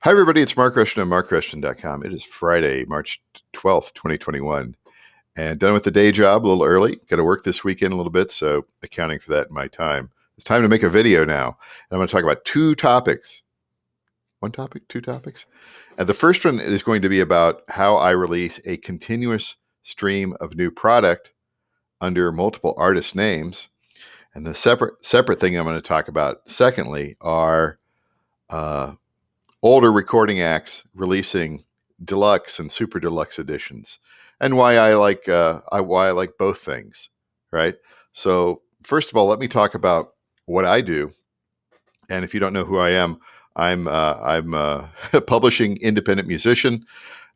Hi, everybody. It's Mark Rushton of markrushton.com. It is Friday, March 12th, 2021. And done with the day job a little early. Got to work this weekend a little bit, so accounting for that in my time. It's time to make a video now. And I'm going to talk about two topics. One topic, two topics. And the first one is going to be about how I release a continuous stream of new product under multiple artist names. And the separate thing I'm going to talk about, secondly, are older recording acts releasing deluxe and super deluxe editions, and why I like both things, right? So first of all, let me talk about what I do. And if you don't know who I am, I'm a publishing independent musician,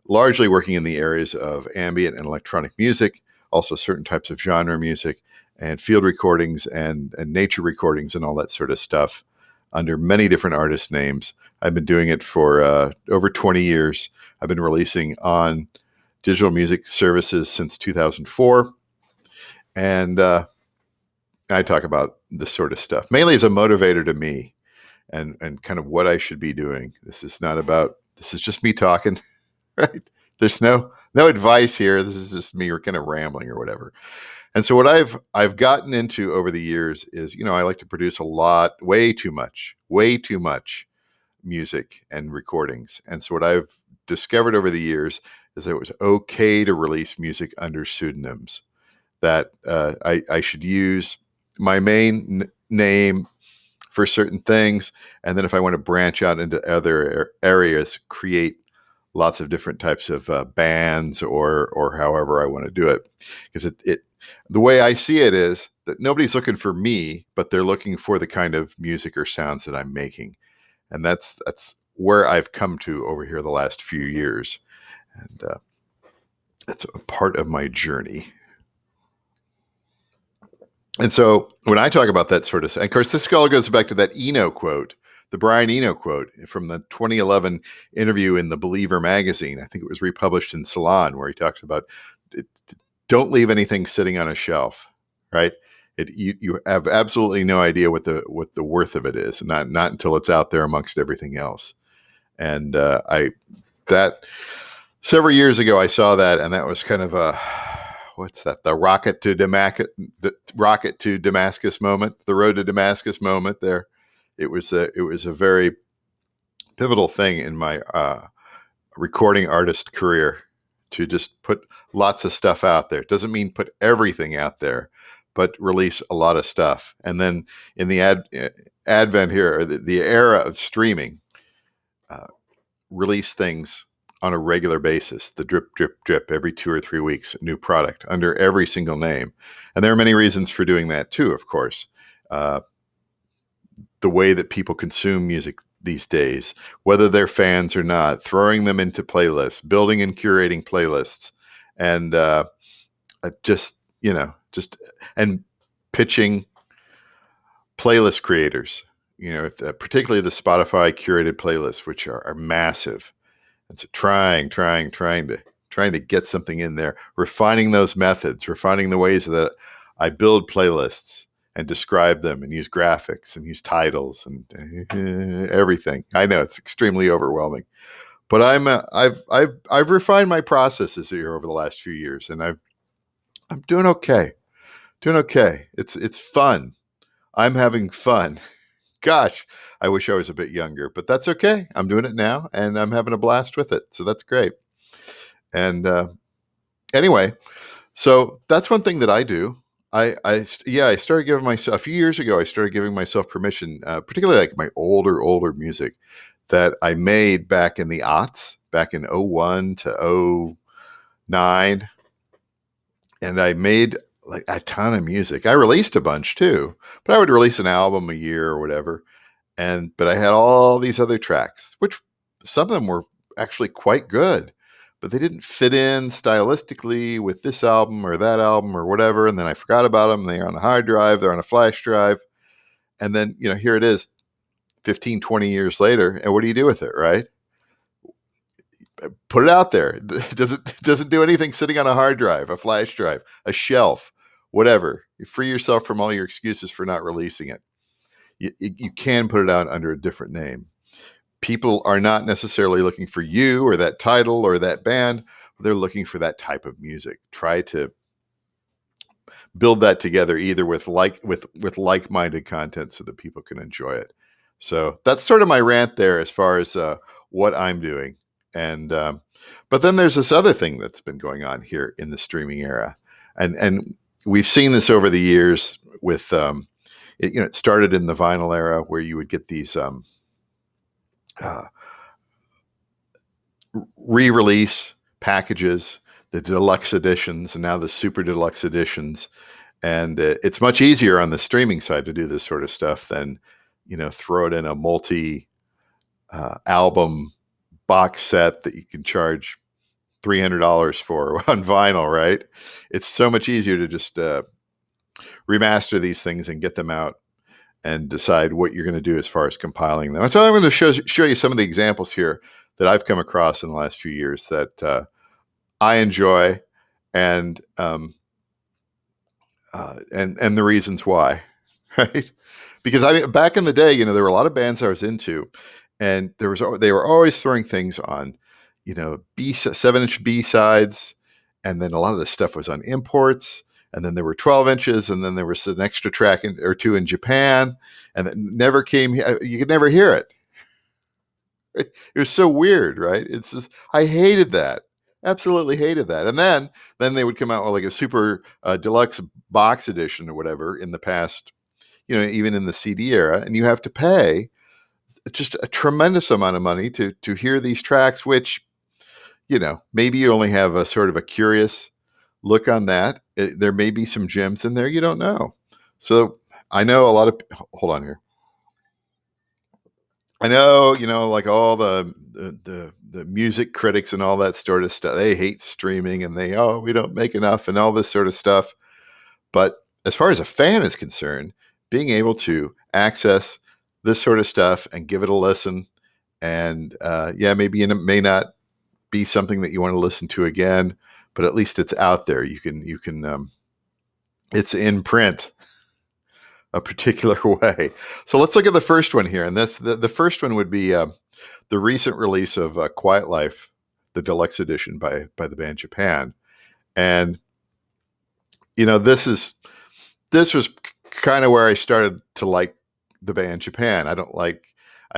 largely working in the areas of ambient and electronic music, also certain types of genre music, and field recordings and nature recordings and all that sort of stuff under many different artist names. I've been doing it for over 20 years. I've been releasing on digital music services since 2004. And I talk about this sort of stuff, mainly as a motivator to me and kind of what I should be doing. This is just me talking, right? There's no advice here. This is just me kind of rambling or whatever. And so what I've gotten into over the years is, I like to produce way too much music and recordings. And so what I've discovered over the years is that it was okay to release music under pseudonyms, that I should use my main name for certain things. And then if I want to branch out into other areas, create lots of different types of bands or however I want to do it. Because the way I see it is that nobody's looking for me, but they're looking for the kind of music or sounds that I'm making. And that's where I've come to over here the last few years. And that's a part of my journey. And so when I talk about that sort of, and of course, this all goes back to that Eno quote, the Brian Eno quote from the 2011 interview in The Believer magazine. I think it was republished in Salon, where he talks about, don't leave anything sitting on a shelf, right? You have absolutely no idea what the worth of it is, not until it's out there amongst everything else. And that several years ago I saw that, and that was kind of the rocket to Damascus moment, the road to Damascus moment. There, it was a very pivotal thing in my recording artist career to just put lots of stuff out there. It doesn't mean put everything out there, but release a lot of stuff. And then in the advent here, or the era of streaming, release things on a regular basis, the drip, drip, drip, every 2 or 3 weeks, a new product under every single name. And there are many reasons for doing that too, of course. The way that people consume music these days, whether they're fans or not, throwing them into playlists, building and curating playlists, and and pitching playlist creators, particularly the Spotify curated playlists, which are massive. And so trying to get something in there, refining those methods, refining the ways that I build playlists and describe them and use graphics and use titles and everything. I know it's extremely overwhelming, but I've refined my processes here over the last few years, and I'm doing okay. It's fun. I'm having fun. Gosh, I wish I was a bit younger, but that's okay. I'm doing it now, and I'm having a blast with it. So that's great. And anyway, so that's one thing that I do. I started giving myself, a few years ago, I started giving myself permission, particularly like my older music that I made back in the aughts, back in 01 to 09. And I made like a ton of music. I released a bunch too, but I would release an album a year or whatever. But I had all these other tracks, which some of them were actually quite good, but they didn't fit in stylistically with this album or that album or whatever. And then I forgot about them. They're on a hard drive, they're on a flash drive. And then, here it is 15, 20 years later. And what do you do with it, right? Put it out there. Doesn't do anything sitting on a hard drive, a flash drive, a shelf, whatever. You free yourself from all your excuses for not releasing it. You can put it out under a different name. people are not necessarily looking for you or that title or that band. They're looking for that type of music. Try to build that together either with like-minded content so that people can enjoy it. So that's sort of my rant there as far as what I'm doing. And but then there's this other thing that's been going on here in the streaming era, and we've seen this over the years with it started in the vinyl era where you would get these uh, re-release packages, the deluxe editions, and now the super deluxe editions. And it's much easier on the streaming side to do this sort of stuff than, throw it in a multi album box set that you can charge $300 for on vinyl, right? It's so much easier to just remaster these things and get them out and decide what you're going to do as far as compiling them. So I'm going to show you some of the examples here that I've come across in the last few years that I enjoy, and the reasons why, right? Because back in the day, there were a lot of bands I was into, and they were always throwing things on, 7-inch B sides, and then a lot of this stuff was on imports, and then there were 12 inches, and then there was an extra track or two in Japan, and it never came. You could never hear it. It was so weird, right? It's just, I hated that. Absolutely hated that. And then they would come out with like a super deluxe box edition or whatever in the past, even in the CD era, and you have to pay just a tremendous amount of money to hear these tracks, which, maybe you only have a sort of a curious look on that. There may be some gems in there you don't know. So I know a lot of, hold on here. I know, like all the music critics and all that sort of stuff, they hate streaming and we don't make enough and all this sort of stuff. But as far as a fan is concerned, being able to access this sort of stuff and give it a listen, and maybe it may not be something that you want to listen to again, but at least it's out there. You can it's in print a particular way. So let's look at the first one here. And that's the first one would be the recent release of Quiet Life, the deluxe edition by the band Japan. And, this was kind of where I started to like the band Japan. I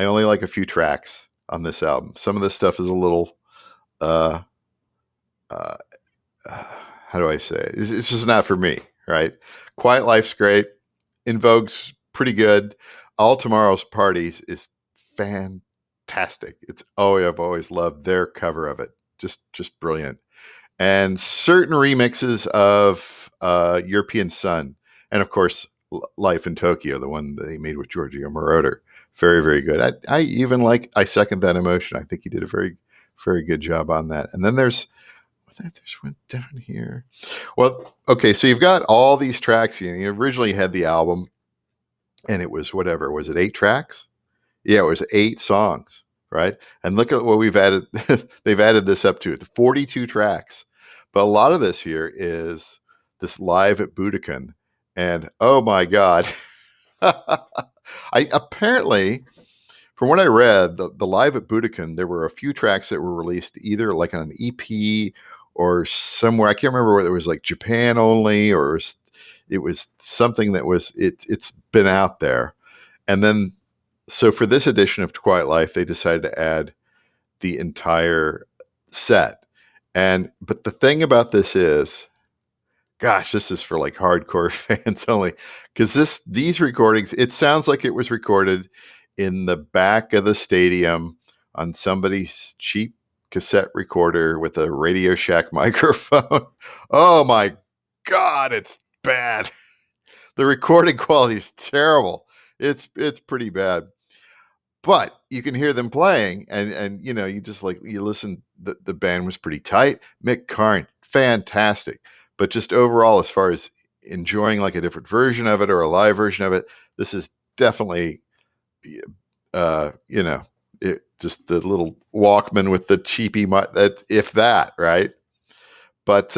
only like a few tracks on this album. Some of this stuff is a little, how do I say it? It's just not for me, right? Quiet Life's great. In Vogue's pretty good. All Tomorrow's Parties is fantastic. I've always loved their cover of it. Just brilliant. And certain remixes of European Sun, and of course Life in Tokyo, the one that he made with Giorgio Moroder, very, very good. I even I Second That Emotion. I think he did a very, very good job on that. And then there's one down here. Well, okay, so you've got all these tracks. You originally had the album, and it was whatever. Was it 8 tracks? Yeah, it was 8 songs, right? And look at what we've added. They've added this up to it, 42 tracks. But a lot of this here is this Live at Budokan, and oh my God, apparently, from what I read, the Live at Budokan, there were a few tracks that were released either like on an EP or somewhere. I can't remember whether it was like Japan only or it was something that was it's been out there. And then so for this edition of Quiet Life, they decided to add the entire set. But the thing about this is, gosh, this is for like hardcore fans only, because these recordings, it sounds like it was recorded in the back of the stadium on somebody's cheap cassette recorder with a Radio Shack microphone. Oh my God, it's bad. The recording quality is terrible. It's pretty bad. But you can hear them playing, and you just you listen. The band was pretty tight. Mick Karn, fantastic. But just overall, as far as enjoying like a different version of it or a live version of it, this is definitely, just the little Walkman with the cheapy, if that, right? But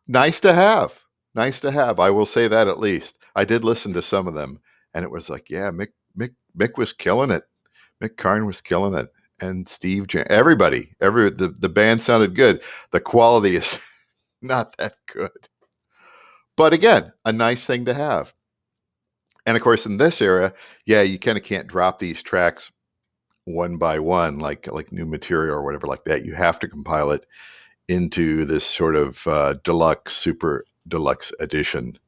nice to have. Nice to have. I will say that at least. I did listen to some of them, and it was like, yeah, Mick was killing it. Mick Karn was killing it. and Steve, everybody, the band sounded good. The quality is not that good. But again, a nice thing to have. And of course, in this era, yeah, you kind of can't drop these tracks one by one like new material or whatever like that. You have to compile it into this sort of deluxe, super deluxe edition.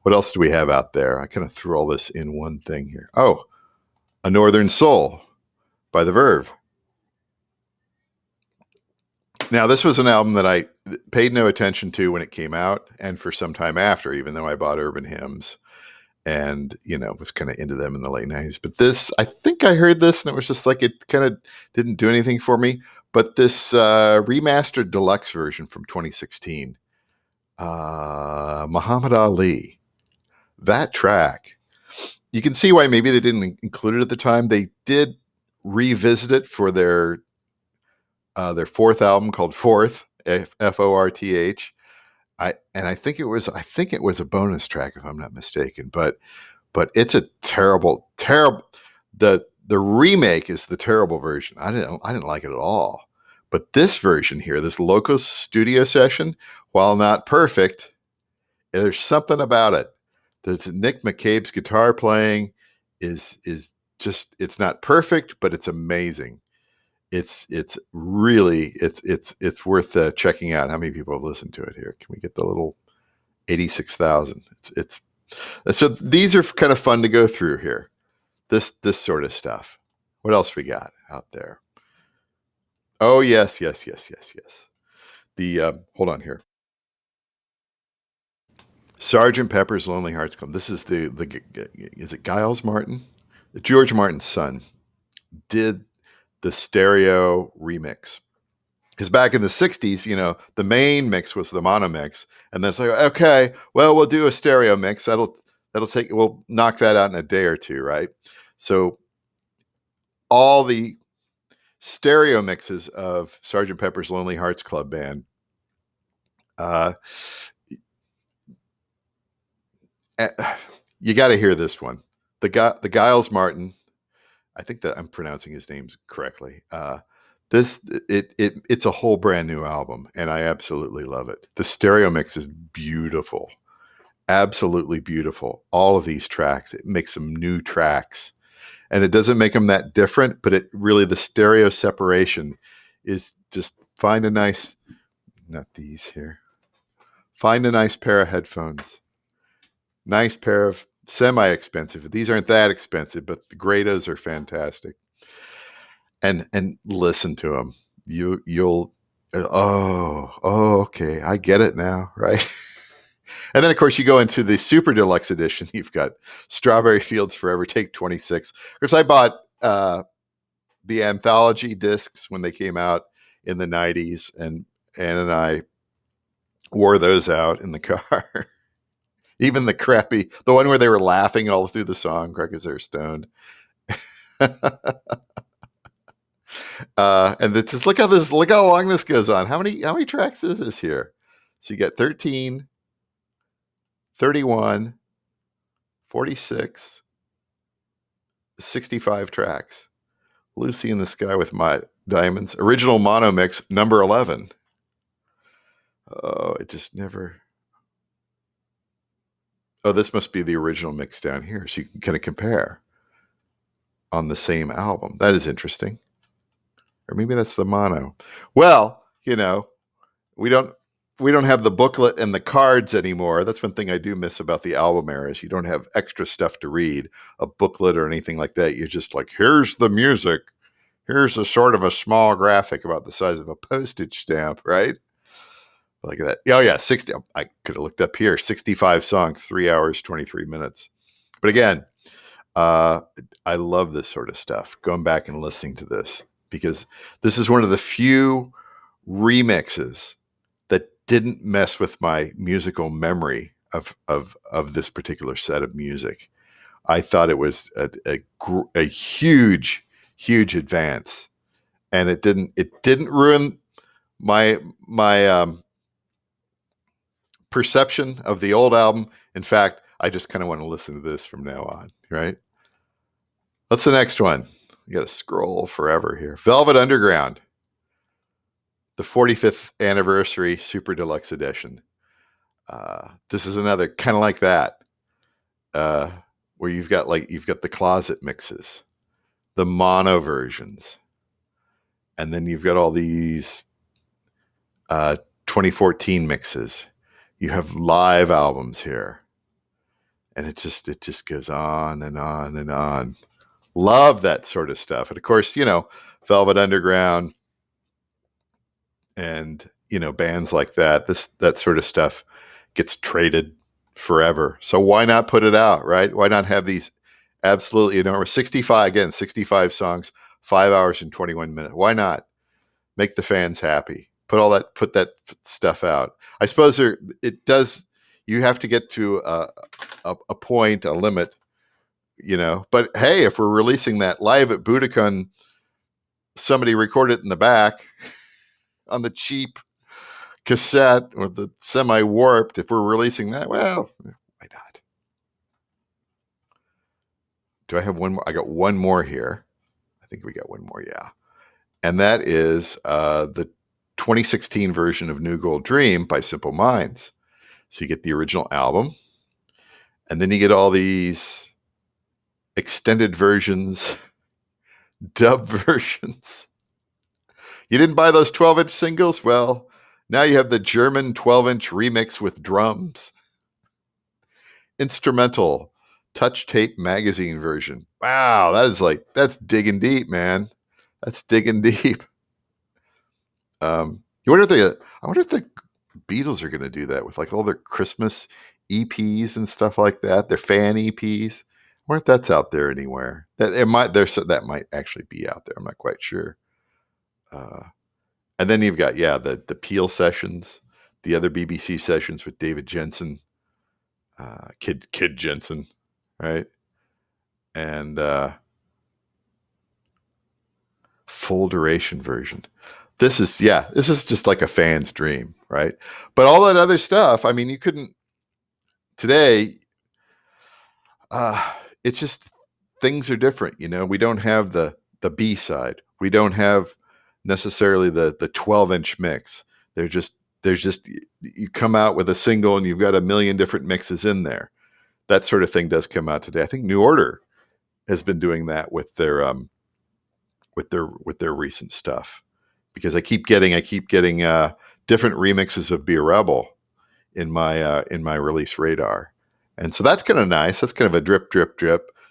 What else do we have out there? I kind of threw all this in one thing here. Oh, A Northern Soul by The Verve. Now, this was an album that I paid no attention to when it came out and for some time after, even though I bought Urban Hymns and, was kind of into them in the late 90s. But this, I think I heard this and it was just like it kind of didn't do anything for me. But this remastered deluxe version from 2016, Muhammad Ali, that track, you can see why maybe they didn't include it at the time. They did revisit it for their fourth album called Fourth, Forth. I think it was a bonus track if I'm not mistaken, but it's a terrible the remake is the terrible version. I didn't like it at all. But this version here, this Locos studio session, while not perfect, there's something about it. There's Nick McCabe's guitar playing is just, it's not perfect, but it's amazing. It's really it's worth checking out. How many people have listened to it here? Can we get the little 86,000? It's so these are kind of fun to go through here. This sort of stuff. What else we got out there? Oh yes. The hold on here. Sergeant Pepper's Lonely Hearts Club. This is the is it Giles Martin? George Martin's son did the stereo remix. Because back in the 60s, the main mix was the mono mix. And then it's like, okay, well, we'll do a stereo mix. We'll knock that out in a day or two, right? So all the stereo mixes of Sgt. Pepper's Lonely Hearts Club Band, you got to hear this one. The Giles Martin, I think that I'm pronouncing his names correctly. It's a whole brand new album, and I absolutely love it. The stereo mix is beautiful, absolutely beautiful. All of these tracks, it makes some new tracks, and it doesn't make them that different, but it really, the stereo separation is just find a nice pair of headphones, nice pair of semi-expensive. These aren't that expensive, but the Grados are fantastic. And listen to them. You'll okay, I get it now, right? And then of course you go into the super deluxe edition. You've got Strawberry Fields Forever, Take 26. Of course, I bought the anthology discs when they came out in the 90s, and Ann and I wore those out in the car. Even the one where they were laughing all through the song because they're stoned. And it's just look how long this goes on. How many tracks is this here? So you got 13, 31, 46, 65 tracks. Lucy in the Sky with My Diamonds, original mono mix, number 11. Oh, it just never. Oh, this must be the original mix down here, so you can kind of compare on the same album. That is interesting. Or maybe that's the mono. Well, we don't have the booklet and the cards anymore. That's one thing I do miss about the album era is you don't have extra stuff to read, a booklet or anything like that. You're just like, here's the music. Here's a sort of a small graphic about the size of a postage stamp, right? Like that. Oh yeah, 60. I could have looked up here. 65 songs, 3 hours, 23 minutes. But again, I love this sort of stuff. Going back and listening to this because this is one of the few remixes that didn't mess with my musical memory of this particular set of music. I thought it was a huge advance, and it didn't ruin my perception of the old album. In fact, I just kind of want to listen to this from now on, right? What's the next one? You got to scroll forever here. Velvet Underground, the 45th anniversary Super Deluxe edition. This is another kind of like that, where you've got the closet mixes, the mono versions, and then you've got all these 2014 mixes. You have live albums here, and it just goes on and on and on. Love that sort of stuff. And of course, Velvet Underground and bands like that sort of stuff gets traded forever. So why not put it out, right? Why not have these absolutely enormous 65 songs, 5 hours and 21 minutes? Why not make the fans happy? Put that stuff out. I suppose it does. You have to get to a point, a limit, But hey, if we're releasing that live at Budokan, somebody recorded it in the back on the cheap cassette or the semi-warped. If we're releasing that, well, why not? Do I have one more? I got one more here. I think we got one more, yeah. And that is the 2016 version of New Gold Dream by Simple Minds. So you get the original album, and then you get all these extended versions, dub versions. You didn't buy those 12-inch singles? Well, now you have the German 12-inch remix with drums. Instrumental touch tape magazine version. Wow, that's digging deep, man. That's digging deep. I wonder if the Beatles are going to do that with like all their Christmas EPs and stuff like that. Their fan EPs. I wonder if that's out there anywhere. That might actually be out there. I'm not quite sure. And then you've got the Peel sessions, the other BBC sessions with David Jensen, Kid Jensen, right? And full duration version. This is just like a fan's dream, right? But all that other stuff, I mean, you couldn't today. It's just things are different, We don't have the B side. We don't have necessarily the 12-inch mix. There's just you come out with a single and you've got a million different mixes in there. That sort of thing does come out today. I think New Order has been doing that with their recent stuff, because I keep getting different remixes of Be a Rebel in my release radar, and so that's kind of nice. That's kind of a drip.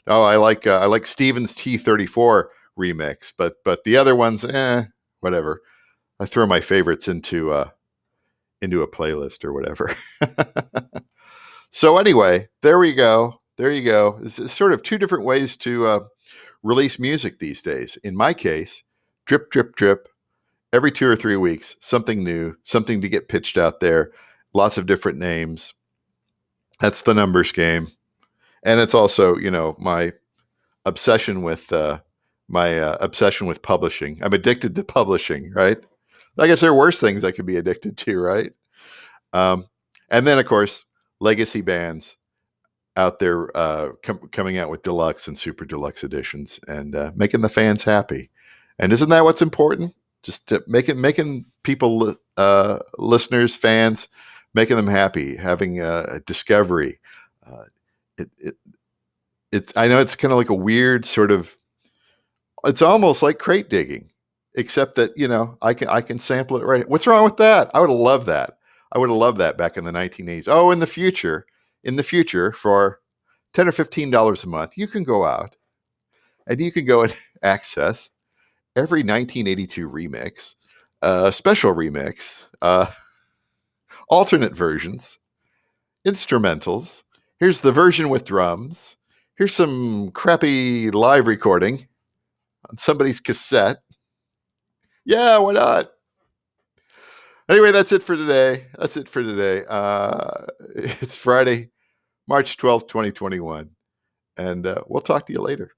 Oh, I like Steven's T34 remix, but the other ones, whatever. I throw my favorites into a playlist or whatever. So anyway, there you go. It's sort of two different ways to release music these days. In my case, drip. Every 2 or 3 weeks, something new, something to get pitched out there. Lots of different names. That's the numbers game. And it's also, my obsession with publishing. I'm addicted to publishing, right? I guess there are worse things I could be addicted to, right? And then, of course, legacy bands out there coming out with deluxe and super deluxe editions and making the fans happy. And isn't that what's important? Just to making people, listeners, fans, making them happy, having a discovery. I know it's kind of like a weird sort of. It's almost like crate digging, except that I can sample it right. What's wrong with that? I would have loved that. I would have loved that back in the 1980s. Oh, in the future, for $10 or $15 a month, you can go out and you can go and access every 1982 remix, special remix, alternate versions, instrumentals. Here's the version with drums. Here's some crappy live recording on somebody's cassette. Yeah, why not? Anyway, that's it for today. It's Friday, March 12th, 2021. And we'll talk to you later.